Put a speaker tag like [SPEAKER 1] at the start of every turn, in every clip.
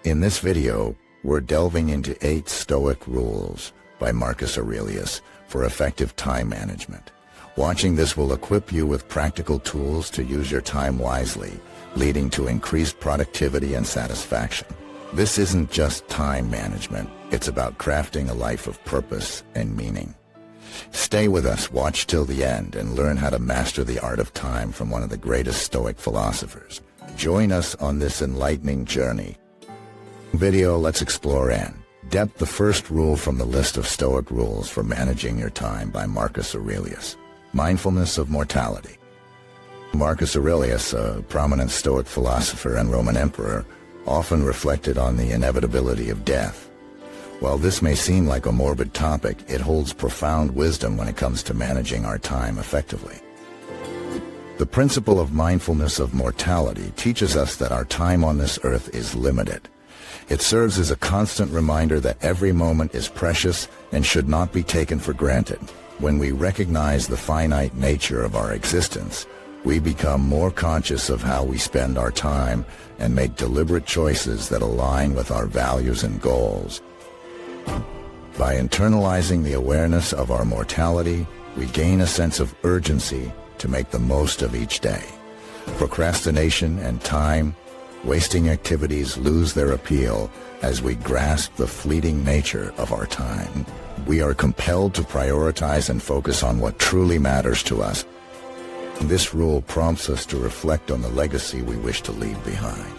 [SPEAKER 1] In this video, we're delving into 8 Stoic rules by Marcus Aurelius for effective time management. Watching this will equip you with practical tools to use your time wisely, leading to increased productivity and satisfaction. This isn't just time management, it's about crafting a life of purpose and meaning. Stay with us, watch till the end, and learn how to master the art of time from one of the greatest Stoic philosophers. Join us on this enlightening journey. Let's explore depth. The first rule from the list of Stoic rules for managing your time by Marcus Aurelius. Mindfulness of mortality. Marcus Aurelius, a prominent Stoic philosopher and Roman emperor, often reflected on the inevitability of death. While this may seem like a morbid topic, it holds profound wisdom when it comes to managing our time effectively. The principle of mindfulness of mortality teaches us that our time on this earth is limited. It serves as a constant reminder that every moment is precious and should not be taken for granted. When we recognize the finite nature of our existence, we become more conscious of how we spend our time and make deliberate choices that align with our values and goals. By internalizing the awareness of our mortality, we gain a sense of urgency to make the most of each day. Procrastination and time-wasting activities lose their appeal as we grasp the fleeting nature of our time. We are compelled to prioritize and focus on what truly matters to us. This rule prompts us to reflect on the legacy we wish to leave behind.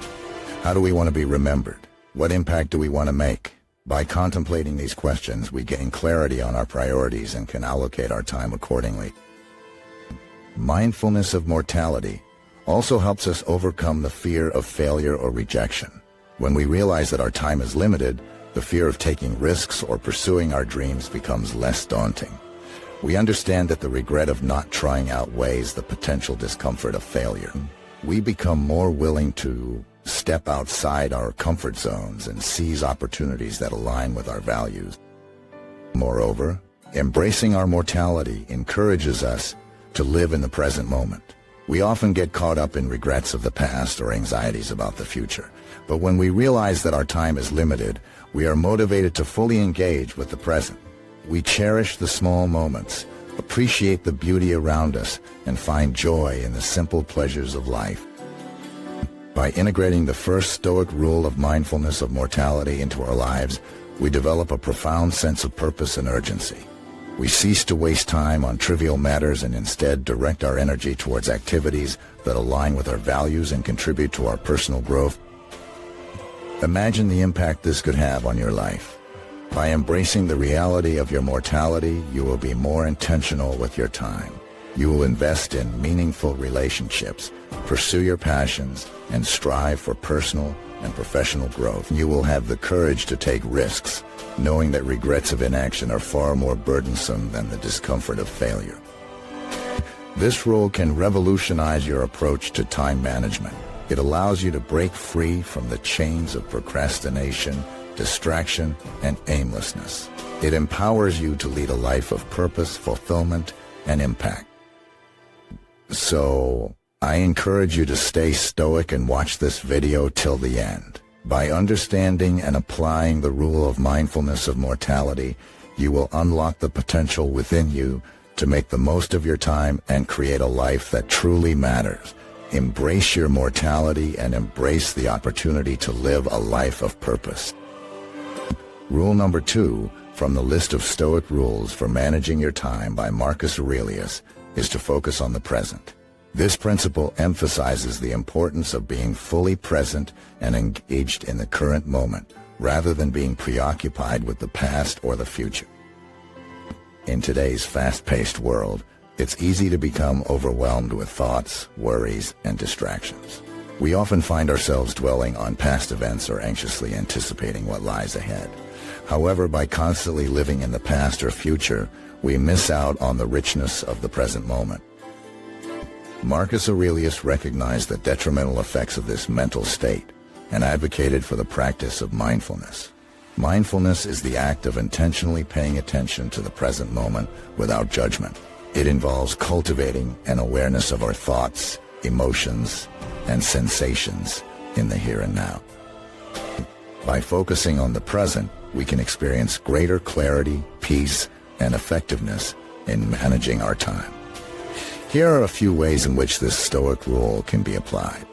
[SPEAKER 1] How do we want to be remembered? What impact do we want to make? By contemplating these questions, we gain clarity on our priorities and can allocate our time accordingly. Mindfulness of mortality also helps us overcome the fear of failure or rejection. When we realize that our time is limited, the fear of taking risks or pursuing our dreams becomes less daunting. We understand that the regret of not trying outweighs the potential discomfort of failure. We become more willing to step outside our comfort zones and seize opportunities that align with our values. Moreover, embracing our mortality encourages us to live in the present moment. We often get caught up in regrets of the past or anxieties about the future. But when we realize that our time is limited, we are motivated to fully engage with the present. We cherish the small moments, appreciate the beauty around us, and find joy in the simple pleasures of life. By integrating the first Stoic rule of mindfulness of mortality into our lives, we develop a profound sense of purpose and urgency. We cease to waste time on trivial matters and instead direct our energy towards activities that align with our values and contribute to our personal growth. Imagine the impact this could have on your life. By embracing the reality of your mortality, you will be more intentional with your time. You will invest in meaningful relationships, pursue your passions, and strive for personal and professional growth. You will have the courage to take risks, knowing that regrets of inaction are far more burdensome than the discomfort of failure. This rule can revolutionize your approach to time management. It allows you to break free from the chains of procrastination, distraction, and aimlessness. It empowers you to lead a life of purpose, fulfillment, and impact. So, I encourage you to stay stoic and watch this video till the end. By understanding and applying the rule of mindfulness of mortality, you will unlock the potential within you to make the most of your time and create a life that truly matters. Embrace your mortality and embrace the opportunity to live a life of purpose. Rule number 2 from the list of Stoic rules for managing your time by Marcus Aurelius is to focus on the present. This principle emphasizes the importance of being fully present and engaged in the current moment, rather than being preoccupied with the past or the future. In today's fast-paced world, it's easy to become overwhelmed with thoughts, worries, and distractions. We often find ourselves dwelling on past events or anxiously anticipating what lies ahead. However, by constantly living in the past or future, we miss out on the richness of the present moment. Marcus Aurelius recognized the detrimental effects of this mental state and advocated for the practice of mindfulness. Mindfulness is the act of intentionally paying attention to the present moment without judgment. It involves cultivating an awareness of our thoughts, emotions, and sensations in the here and now. By focusing on the present, we can experience greater clarity, peace, and effectiveness in managing our time. Here are a few ways in which this Stoic rule can be applied.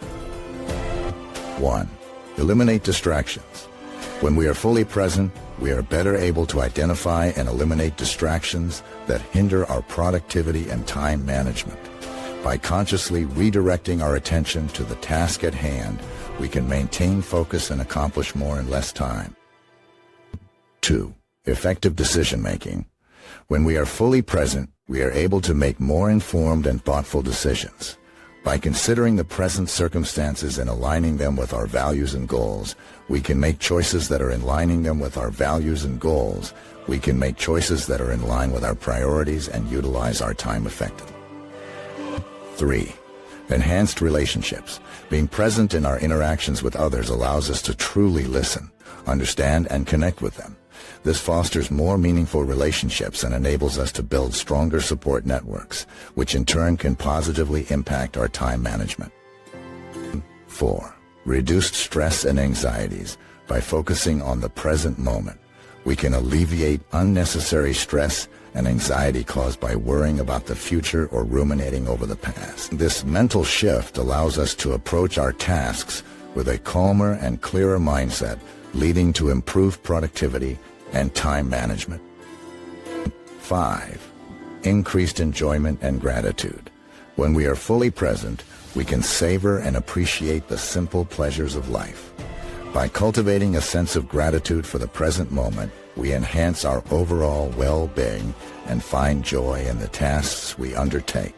[SPEAKER 1] 1. Eliminate distractions. When we are fully present, we are better able to identify and eliminate distractions that hinder our productivity and time management. By consciously redirecting our attention to the task at hand, we can maintain focus and accomplish more in less time. 2. Effective decision-making. When we are fully present, we are able to make more informed and thoughtful decisions. By considering the present circumstances and aligning them with our values and goals, we can make choices that are in line with our values and goals. We can make choices that are in line with our priorities and utilize our time effectively. 3. Enhanced relationships. Being present in our interactions with others allows us to truly listen, understand, and connect with them. This fosters more meaningful relationships and enables us to build stronger support networks, which in turn can positively impact our time management. 4. Reduced stress and anxieties. By focusing on the present moment, we can alleviate unnecessary stress and anxiety caused by worrying about the future or ruminating over the past. This mental shift allows us to approach our tasks with a calmer and clearer mindset, leading to improved productivity and time management. 5. Increased enjoyment and gratitude. When we are fully present, we can savor and appreciate the simple pleasures of life. By cultivating a sense of gratitude for the present moment, we enhance our overall well-being and find joy in the tasks we undertake.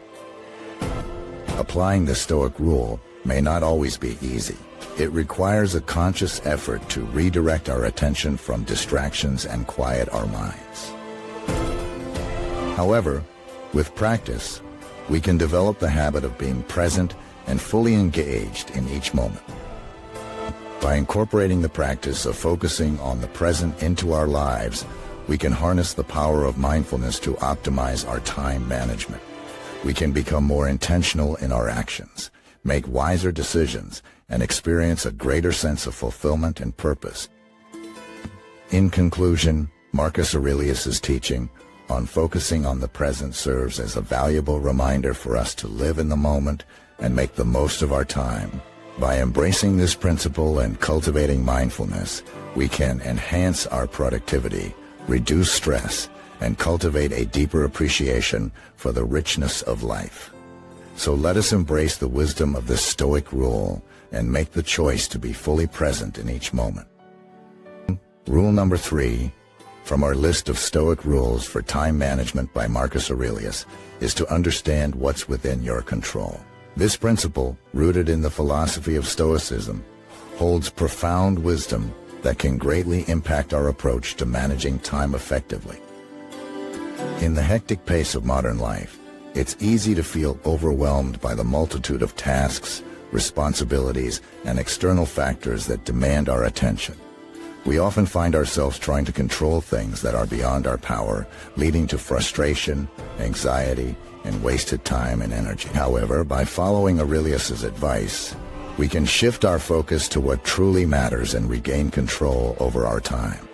[SPEAKER 1] Applying the Stoic rule may not always be easy. It requires a conscious effort to redirect our attention from distractions and quiet our minds. However, with practice, we can develop the habit of being present and fully engaged in each moment. By incorporating the practice of focusing on the present into our lives, we can harness the power of mindfulness to optimize our time management. We can become more intentional in our actions, make wiser decisions, and experience a greater sense of fulfillment and purpose. In conclusion, Marcus Aurelius' teaching on focusing on the present serves as a valuable reminder for us to live in the moment and make the most of our time. By embracing this principle and cultivating mindfulness, we can enhance our productivity, reduce stress, and cultivate a deeper appreciation for the richness of life. So let us embrace the wisdom of this Stoic rule and make the choice to be fully present in each moment. Rule number 3 from our list of Stoic rules for time management by Marcus Aurelius is to understand what's within your control. This principle, rooted in the philosophy of Stoicism, holds profound wisdom that can greatly impact our approach to managing time effectively. In the hectic pace of modern life, it's easy to feel overwhelmed by the multitude of tasks, responsibilities, and external factors that demand our attention. We often find ourselves trying to control things that are beyond our power, leading to frustration, anxiety, and wasted time and energy. However, by following Aurelius' advice, we can shift our focus to what truly matters and regain control over our time.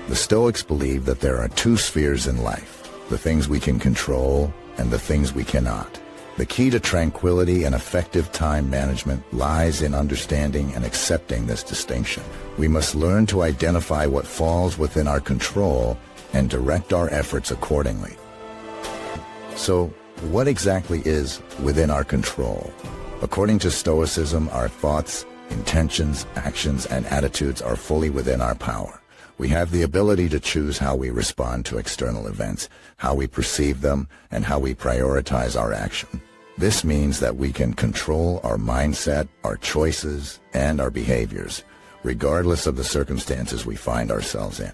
[SPEAKER 1] The Stoics believe that there are two spheres in life: the things we can control and the things we cannot. The key to tranquility and effective time management lies in understanding and accepting this distinction. We must learn to identify what falls within our control and direct our efforts accordingly. So, what exactly is within our control? According to Stoicism, our thoughts, intentions, actions, and attitudes are fully within our power. We have the ability to choose how we respond to external events, how we perceive them, and how we prioritize our action. This means that we can control our mindset, our choices, and our behaviors, regardless of the circumstances we find ourselves in.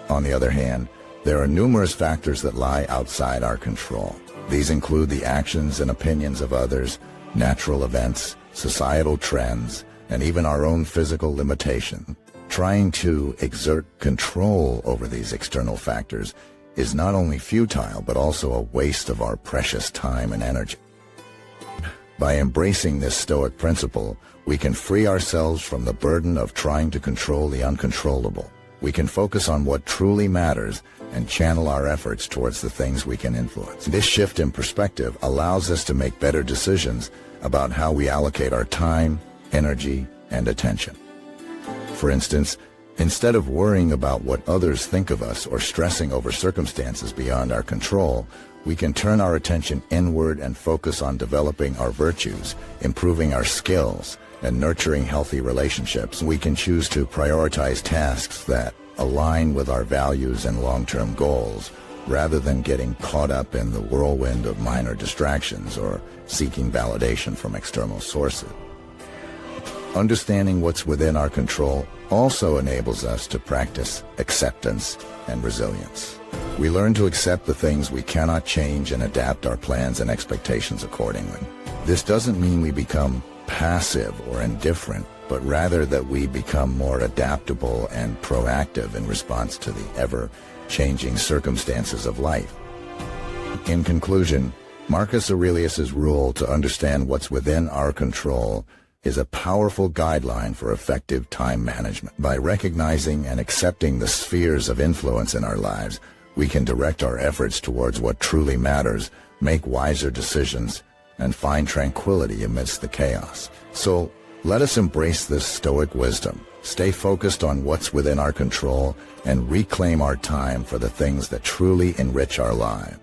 [SPEAKER 1] On the other hand, there are numerous factors that lie outside our control. These include the actions and opinions of others, natural events, societal trends, and even our own physical limitations. Trying to exert control over these external factors is not only futile, but also a waste of our precious time and energy. By embracing this Stoic principle, we can free ourselves from the burden of trying to control the uncontrollable. We can focus on what truly matters and channel our efforts towards the things we can influence. This shift in perspective allows us to make better decisions about how we allocate our time, energy, and attention. For instance, instead of worrying about what others think of us or stressing over circumstances beyond our control, we can turn our attention inward and focus on developing our virtues, improving our skills, and nurturing healthy relationships. We can choose to prioritize tasks that align with our values and long-term goals, rather than getting caught up in the whirlwind of minor distractions or seeking validation from external sources. Understanding what's within our control also enables us to practice acceptance and resilience. We learn to accept the things we cannot change and adapt our plans and expectations accordingly. This doesn't mean we become passive or indifferent, but rather that we become more adaptable and proactive in response to the ever-changing circumstances of life. In conclusion, Marcus Aurelius's rule to understand what's within our control is a powerful guideline for effective time management. By recognizing and accepting the spheres of influence in our lives, we can direct our efforts towards what truly matters, make wiser decisions, and find tranquility amidst the chaos. So, let us embrace this Stoic wisdom, stay focused on what's within our control, and reclaim our time for the things that truly enrich our lives.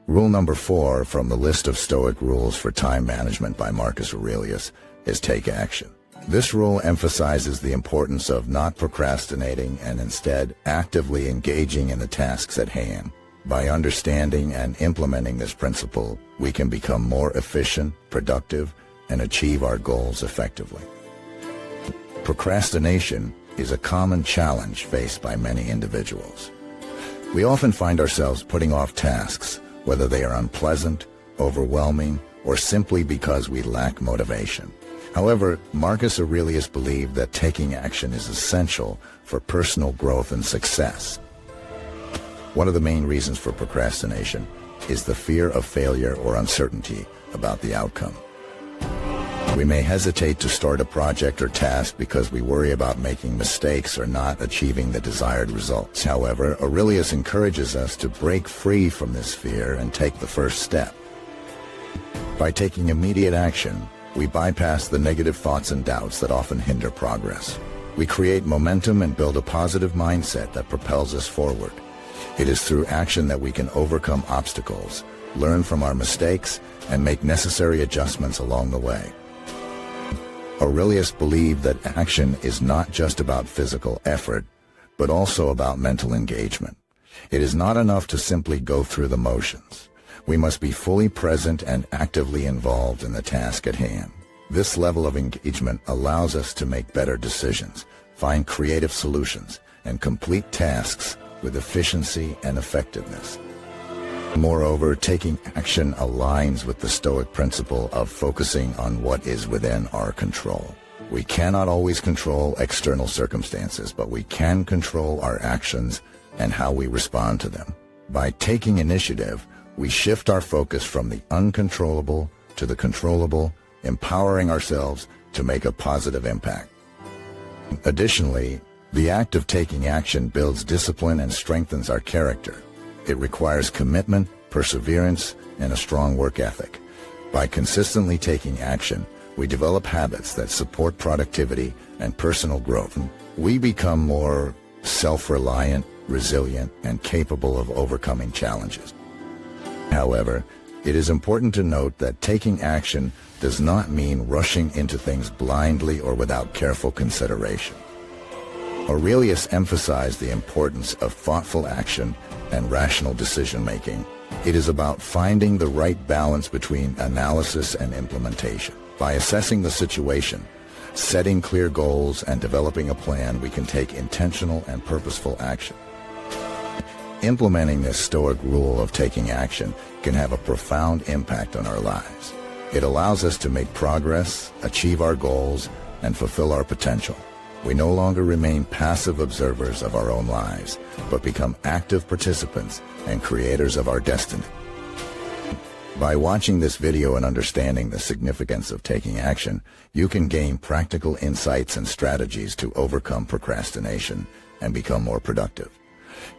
[SPEAKER 1] Rule number 4 from the list of Stoic rules for time management by Marcus Aurelius is take action. This rule emphasizes the importance of not procrastinating and instead actively engaging in the tasks at hand. By understanding and implementing this principle, we can become more efficient, productive, and achieve our goals effectively. Procrastination is a common challenge faced by many individuals. We often find ourselves putting off tasks, whether they are unpleasant, overwhelming, or simply because we lack motivation. However, Marcus Aurelius believed that taking action is essential for personal growth and success. One of the main reasons for procrastination is the fear of failure or uncertainty about the outcome. We may hesitate to start a project or task because we worry about making mistakes or not achieving the desired results. However, Aurelius encourages us to break free from this fear and take the first step. By taking immediate action, we bypass the negative thoughts and doubts that often hinder progress. We create momentum and build a positive mindset that propels us forward. It is through action that we can overcome obstacles, learn from our mistakes, and make necessary adjustments along the way. Aurelius believed that action is not just about physical effort, but also about mental engagement. It is not enough to simply go through the motions. We must be fully present and actively involved in the task at hand. This level of engagement allows us to make better decisions, find creative solutions, and complete tasks with efficiency and effectiveness. Moreover, taking action aligns with the Stoic principle of focusing on what is within our control. We cannot always control external circumstances, but we can control our actions and how we respond to them. By taking initiative, we shift our focus from the uncontrollable to the controllable, empowering ourselves to make a positive impact. Additionally, the act of taking action builds discipline and strengthens our character. It requires commitment, perseverance, and a strong work ethic. By consistently taking action, we develop habits that support productivity and personal growth. We become more self-reliant, resilient, and capable of overcoming challenges. However, it is important to note that taking action does not mean rushing into things blindly or without careful consideration. Aurelius emphasized the importance of thoughtful action and rational decision-making. It is about finding the right balance between analysis and implementation. By assessing the situation, setting clear goals, and developing a plan, we can take intentional and purposeful action. Implementing this Stoic rule of taking action can have a profound impact on our lives. It allows us to make progress, achieve our goals, and fulfill our potential. We no longer remain passive observers of our own lives, but become active participants and creators of our destiny. By watching this video and understanding the significance of taking action, you can gain practical insights and strategies to overcome procrastination and become more productive.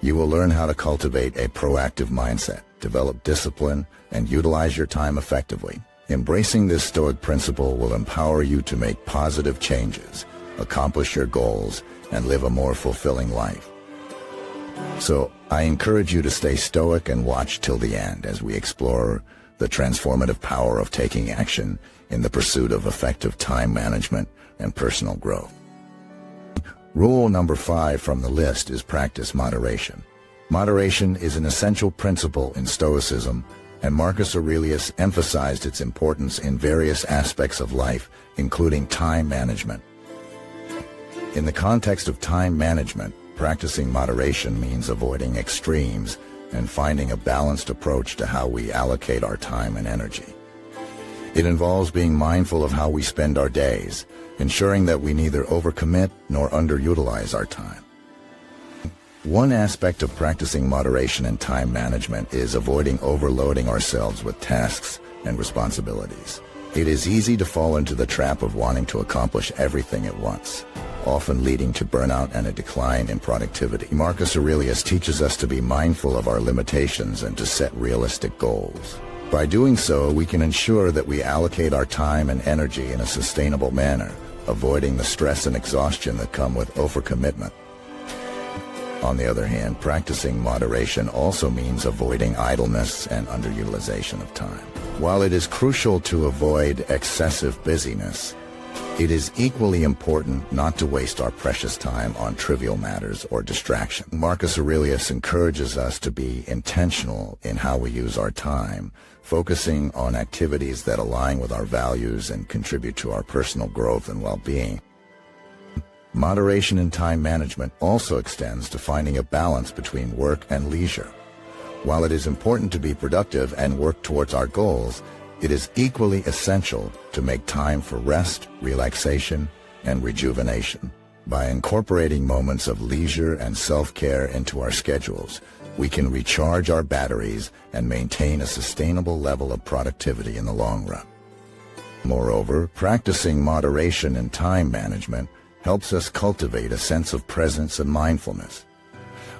[SPEAKER 1] You will learn how to cultivate a proactive mindset, develop discipline, and utilize your time effectively. Embracing this Stoic principle will empower you to make positive changes, accomplish your goals, and live a more fulfilling life. So, I encourage you to stay stoic and watch till the end as we explore the transformative power of taking action in the pursuit of effective time management and personal growth. Rule number 5 from the list is practice moderation. Moderation is an essential principle in Stoicism, and Marcus Aurelius emphasized its importance in various aspects of life, including time management. In the context of time management, practicing moderation means avoiding extremes and finding a balanced approach to how we allocate our time and energy. It involves being mindful of how we spend our days, ensuring that we neither overcommit nor underutilize our time. One aspect of practicing moderation in time management is avoiding overloading ourselves with tasks and responsibilities. It is easy to fall into the trap of wanting to accomplish everything at once, often leading to burnout and a decline in productivity. Marcus Aurelius teaches us to be mindful of our limitations and to set realistic goals. By doing so, we can ensure that we allocate our time and energy in a sustainable manner, avoiding the stress and exhaustion that come with overcommitment. On the other hand, practicing moderation also means avoiding idleness and underutilization of time. While it is crucial to avoid excessive busyness, it is equally important not to waste our precious time on trivial matters or distraction. Marcus Aurelius encourages us to be intentional in how we use our time, focusing on activities that align with our values and contribute to our personal growth and well-being. Moderation in time management also extends to finding a balance between work and leisure. While it is important to be productive and work towards our goals, it is equally essential to make time for rest, relaxation, and rejuvenation. By incorporating moments of leisure and self-care into our schedules, we can recharge our batteries and maintain a sustainable level of productivity in the long run. Moreover, practicing moderation in time management helps us cultivate a sense of presence and mindfulness.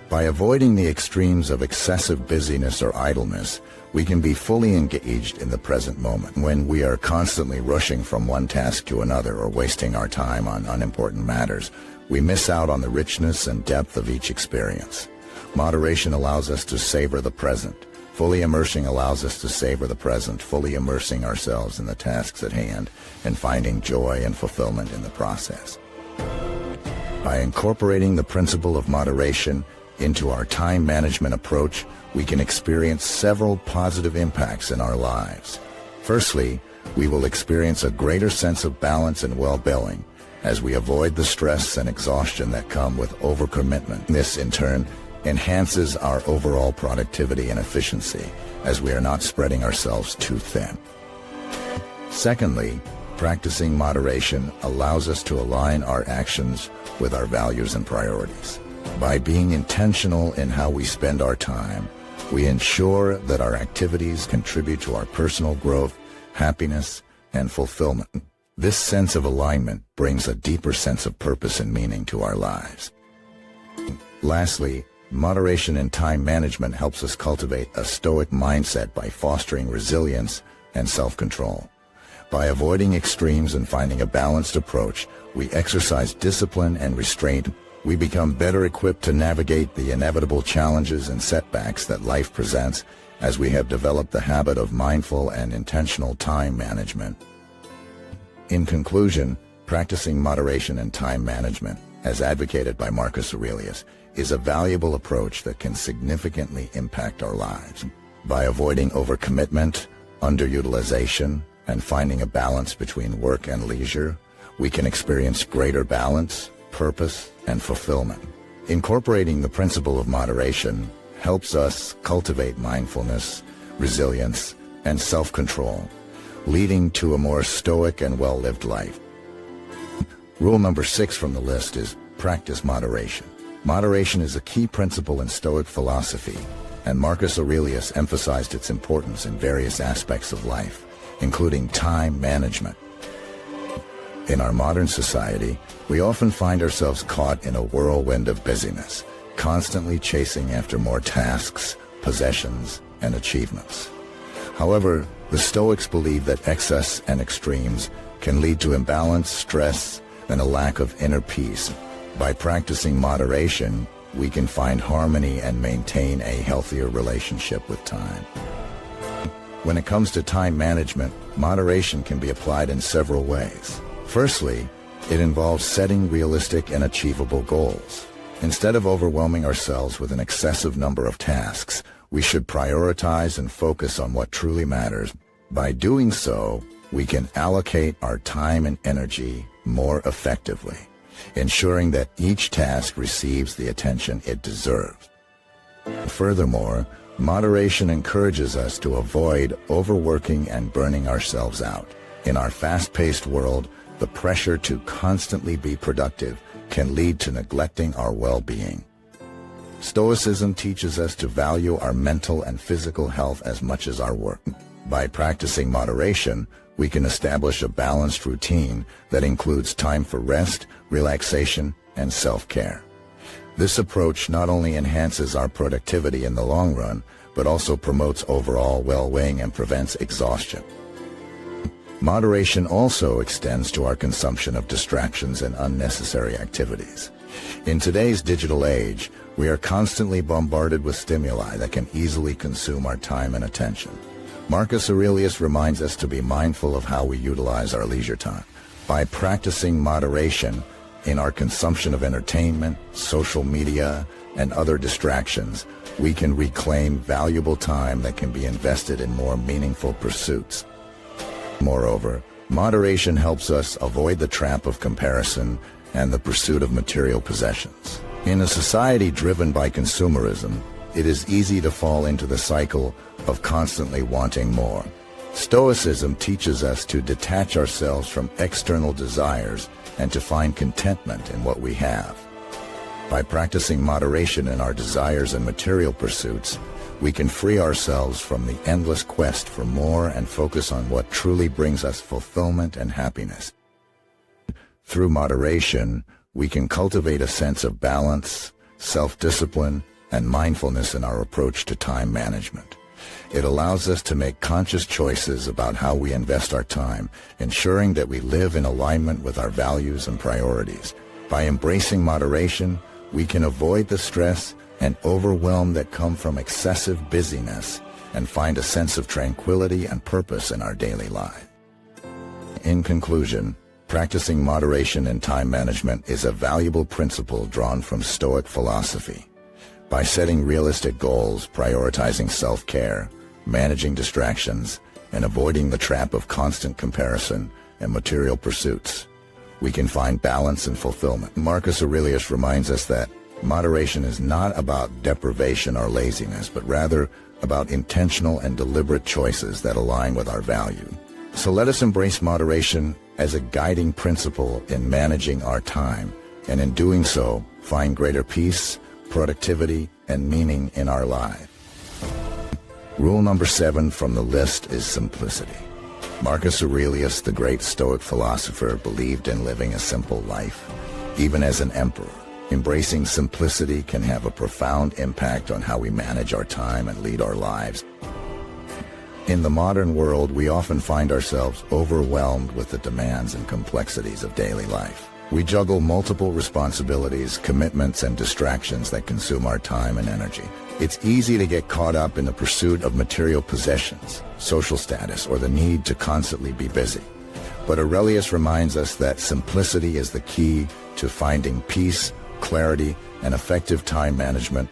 [SPEAKER 1] By avoiding the extremes of excessive busyness or idleness, we can be fully engaged in the present moment. When we are constantly rushing from one task to another or wasting our time on unimportant matters, we miss out on the richness and depth of each experience. Moderation allows us to savor the present. Fully immersing allows us to savor the present, fully immersing ourselves in the tasks at hand and finding joy and fulfillment in the process. By incorporating the principle of moderation into our time management approach, we can experience several positive impacts in our lives. Firstly, we will experience a greater sense of balance and well-being as we avoid the stress and exhaustion that come with overcommitment. This, in turn, enhances our overall productivity and efficiency as we are not spreading ourselves too thin. Secondly, practicing moderation allows us to align our actions with our values and priorities. By being intentional in how we spend our time, we ensure that our activities contribute to our personal growth, happiness, and fulfillment. This sense of alignment brings a deeper sense of purpose and meaning to our lives. Lastly, moderation in time management helps us cultivate a stoic mindset by fostering resilience and self-control. By avoiding extremes and finding a balanced approach, we exercise discipline and restraint. We become better equipped to navigate the inevitable challenges and setbacks that life presents as we have developed the habit of mindful and intentional time management. In conclusion, practicing moderation and time management, as advocated by Marcus Aurelius, is a valuable approach that can significantly impact our lives. By avoiding overcommitment, underutilization, and finding a balance between work and leisure, we can experience greater balance, purpose, and fulfillment. Incorporating the principle of moderation helps us cultivate mindfulness, resilience, and self-control, leading to a more stoic and well-lived life. Rule number 6 from the list is practice moderation. Moderation is a key principle in Stoic philosophy, and Marcus Aurelius emphasized its importance in various aspects of life, including time management. In our modern society, we often find ourselves caught in a whirlwind of busyness, constantly chasing after more tasks, possessions, and achievements. However, the Stoics believe that excess and extremes can lead to imbalance, stress, and a lack of inner peace. By practicing moderation, we can find harmony and maintain a healthier relationship with time. When it comes to time management, moderation can be applied in several ways. Firstly, it involves setting realistic and achievable goals. Instead of overwhelming ourselves with an excessive number of tasks, we should prioritize and focus on what truly matters. By doing so, we can allocate our time and energy more effectively, ensuring that each task receives the attention it deserves. Furthermore, moderation encourages us to avoid overworking and burning ourselves out. In our fast-paced world, the pressure to constantly be productive can lead to neglecting our well-being. Stoicism teaches us to value our mental and physical health as much as our work. By practicing moderation, we can establish a balanced routine that includes time for rest, relaxation, and self-care. This approach not only enhances our productivity in the long run, but also promotes overall well-being and prevents exhaustion. Moderation also extends to our consumption of distractions and unnecessary activities. In today's digital age, we are constantly bombarded with stimuli that can easily consume our time and attention. Marcus Aurelius reminds us to be mindful of how we utilize our leisure time. By practicing moderation in our consumption of entertainment, social media, and other distractions, we can reclaim valuable time that can be invested in more meaningful pursuits. Moreover, moderation helps us avoid the trap of comparison and the pursuit of material possessions. In a society driven by consumerism, it is easy to fall into the cycle of constantly wanting more. Stoicism teaches us to detach ourselves from external desires and to find contentment in what we have. By practicing moderation in our desires and material pursuits, we can free ourselves from the endless quest for more and focus on what truly brings us fulfillment and happiness. Through moderation, we can cultivate a sense of balance, self-discipline, and mindfulness in our approach to time management. It allows us to make conscious choices about how we invest our time, ensuring that we live in alignment with our values and priorities. By embracing moderation, we can avoid the stress and overwhelm that come from excessive busyness and find a sense of tranquility and purpose in our daily life. In conclusion, practicing moderation in time management is a valuable principle drawn from Stoic philosophy. By setting realistic goals, prioritizing self-care, managing distractions, and avoiding the trap of constant comparison and material pursuits, we can find balance and fulfillment. Marcus Aurelius reminds us that moderation is not about deprivation or laziness, but rather about intentional and deliberate choices that align with our value. So let us embrace moderation as a guiding principle in managing our time, and in doing so, find greater peace, productivity, and meaning in our lives. Rule number 7 from the list is simplicity. Marcus Aurelius, the great Stoic philosopher, believed in living a simple life, even as an emperor. Embracing simplicity can have a profound impact on how we manage our time and lead our lives. In the modern world, we often find ourselves overwhelmed with the demands and complexities of daily life. We juggle multiple responsibilities, commitments, and distractions that consume our time and energy. It's easy to get caught up in the pursuit of material possessions, social status, or the need to constantly be busy. But Aurelius reminds us that simplicity is the key to finding peace, clarity, and effective time management.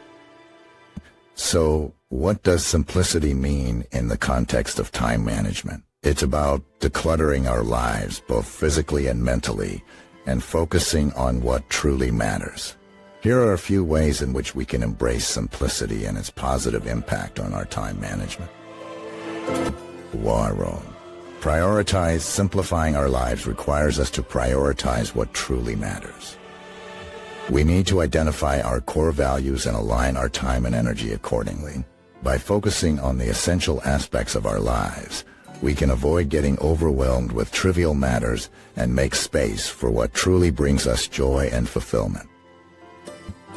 [SPEAKER 1] So, what does simplicity mean in the context of time management? It's about decluttering our lives, both physically and mentally, and focusing on what truly matters. Here are a few ways in which we can embrace simplicity and its positive impact on our time management. 1. Prioritize. Simplifying our lives requires us to prioritize what truly matters. We need to identify our core values and align our time and energy accordingly. By focusing on the essential aspects of our lives, we can avoid getting overwhelmed with trivial matters and make space for what truly brings us joy and fulfillment.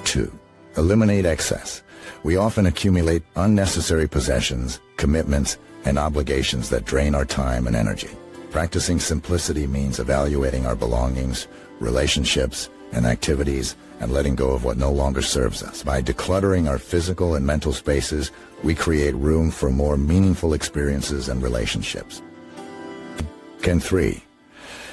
[SPEAKER 1] 2. Eliminate excess. We often accumulate unnecessary possessions, commitments, and obligations that drain our time and energy. Practicing simplicity means evaluating our belongings, relationships, and activities, and letting go of what no longer serves us. By decluttering our physical and mental spaces, we create room for more meaningful experiences and relationships. And 3.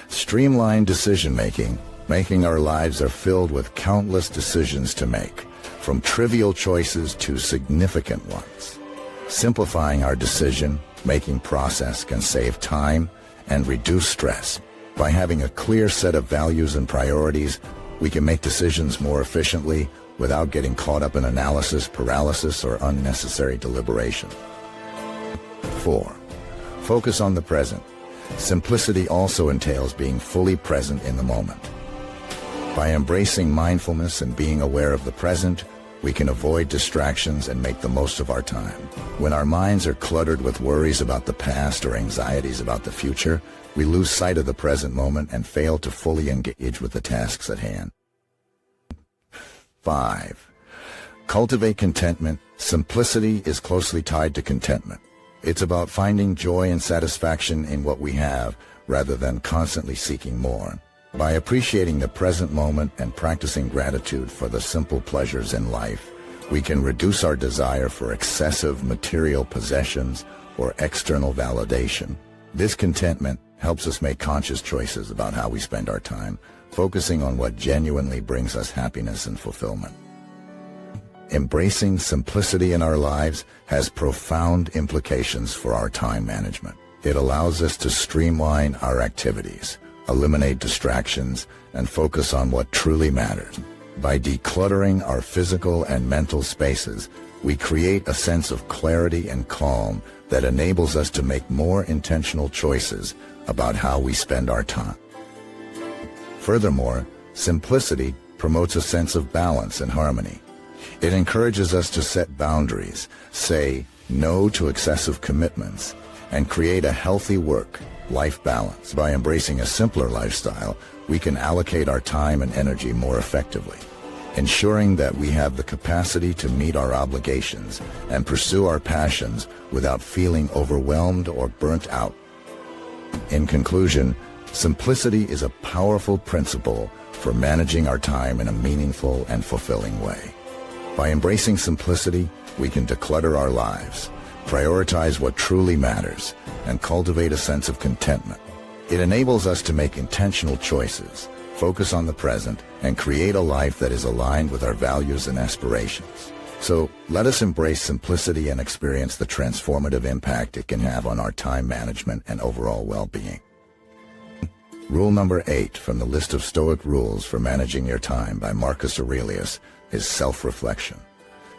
[SPEAKER 1] Streamline decision-making. Making our lives are filled with countless decisions to make, from trivial choices to significant ones. Simplifying our decision-making process can save time and reduce stress. By having a clear set of values and priorities, we can make decisions more efficiently without getting caught up in analysis, paralysis, or unnecessary deliberation. 4. Focus on the present. Simplicity also entails being fully present in the moment. By embracing mindfulness and being aware of the present, we can avoid distractions and make the most of our time. When our minds are cluttered with worries about the past or anxieties about the future, we lose sight of the present moment and fail to fully engage with the tasks at hand. 5. Cultivate contentment. Simplicity is closely tied to contentment. It's about finding joy and satisfaction in what we have rather than constantly seeking more. By appreciating the present moment and practicing gratitude for the simple pleasures in life, we can reduce our desire for excessive material possessions or external validation. This contentment helps us make conscious choices about how we spend our time, focusing on what genuinely brings us happiness and fulfillment. Embracing simplicity in our lives has profound implications for our time management. It allows us to streamline our activities, eliminate distractions, and focus on what truly matters. By decluttering our physical and mental spaces, we create a sense of clarity and calm that enables us to make more intentional choices about how we spend our time. Furthermore, simplicity promotes a sense of balance and harmony. It encourages us to set boundaries, say no to excessive commitments, and create a healthy work-life balance. By embracing a simpler lifestyle, we can allocate our time and energy more effectively, ensuring that we have the capacity to meet our obligations and pursue our passions without feeling overwhelmed or burnt out. In conclusion, simplicity is a powerful principle for managing our time in a meaningful and fulfilling way. By embracing simplicity, we can declutter our lives, prioritize what truly matters, and cultivate a sense of contentment. It enables us to make intentional choices, focus on the present, and create a life that is aligned with our values and aspirations. So, let us embrace simplicity and experience the transformative impact it can have on our time management and overall well-being. Rule number 8 from the list of Stoic rules for managing your time by Marcus Aurelius is self-reflection.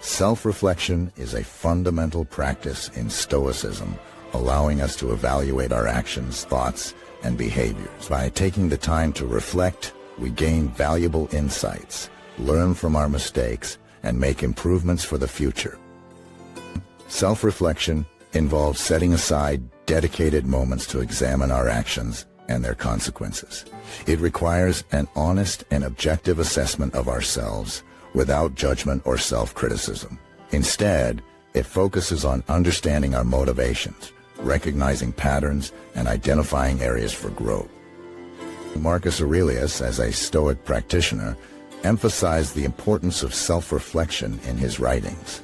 [SPEAKER 1] Self-reflection is a fundamental practice in Stoicism, allowing us to evaluate our actions, thoughts, and behaviors. By taking the time to reflect, we gain valuable insights, learn from our mistakes, and make improvements for the future. Self-reflection involves setting aside dedicated moments to examine our actions and their consequences. It requires an honest and objective assessment of ourselves without judgment or self-criticism. Instead, it focuses on understanding our motivations, recognizing patterns, and identifying areas for growth. Marcus Aurelius, as a Stoic practitioner, emphasized the importance of self-reflection in his writings.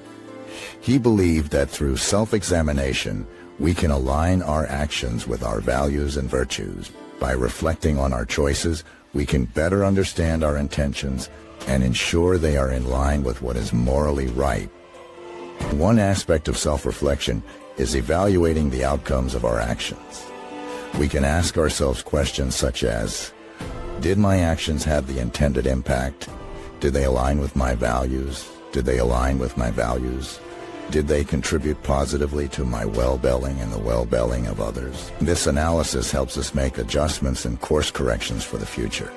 [SPEAKER 1] He believed that through self-examination, we can align our actions with our values and virtues. By reflecting on our choices, we can better understand our intentions and ensure they are in line with what is morally right. One aspect of self-reflection is evaluating the outcomes of our actions. We can ask ourselves questions such as, did my actions have the intended impact? Did they align with my values? Did they align with my values? Did they contribute positively to my well-being and the well-being of others? This analysis helps us make adjustments and course corrections for the future.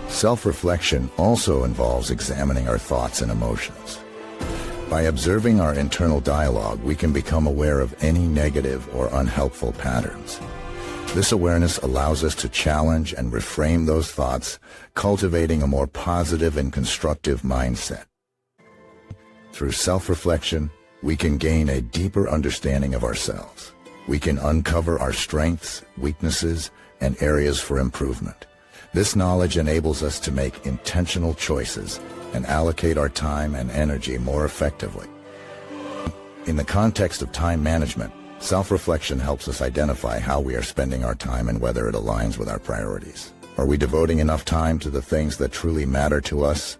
[SPEAKER 1] Self-reflection also involves examining our thoughts and emotions. By observing our internal dialogue, we can become aware of any negative or unhelpful patterns. This awareness allows us to challenge and reframe those thoughts, cultivating a more positive and constructive mindset. Through self-reflection, we can gain a deeper understanding of ourselves. We can uncover our strengths, weaknesses, and areas for improvement. This knowledge enables us to make intentional choices and allocate our time and energy more effectively. In the context of time management, self-reflection helps us identify how we are spending our time and whether it aligns with our priorities. Are we devoting enough time to the things that truly matter to us?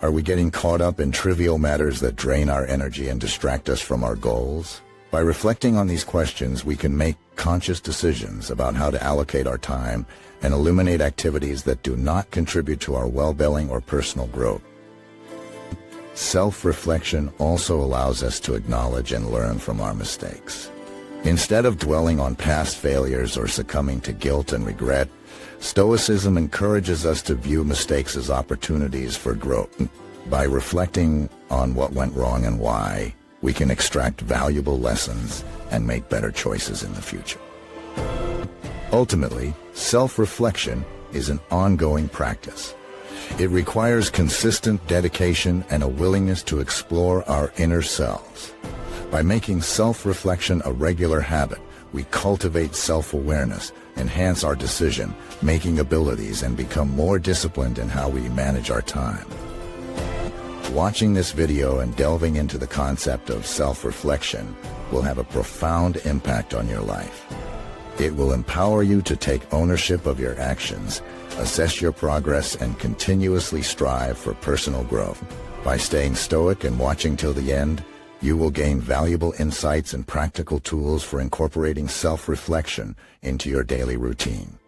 [SPEAKER 1] Are we getting caught up in trivial matters that drain our energy and distract us from our goals? By reflecting on these questions, we can make conscious decisions about how to allocate our time and eliminate activities that do not contribute to our well-being or personal growth. Self-reflection also allows us to acknowledge and learn from our mistakes. Instead of dwelling on past failures or succumbing to guilt and regret, Stoicism encourages us to view mistakes as opportunities for growth. By reflecting on what went wrong and why, we can extract valuable lessons and make better choices in the future. Ultimately, self-reflection is an ongoing practice. It requires consistent dedication and a willingness to explore our inner selves. By making self-reflection a regular habit, we cultivate self-awareness, enhance our decision-making abilities, and become more disciplined in how we manage our time. Watching this video and delving into the concept of self-reflection will have a profound impact on your life. It will empower you to take ownership of your actions, assess your progress, and continuously strive for personal growth. By staying stoic and watching till the end, you will gain valuable insights and practical tools for incorporating self-reflection into your daily routine.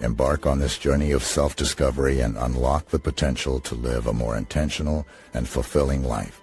[SPEAKER 1] Embark on this journey of self-discovery and unlock the potential to live a more intentional and fulfilling life.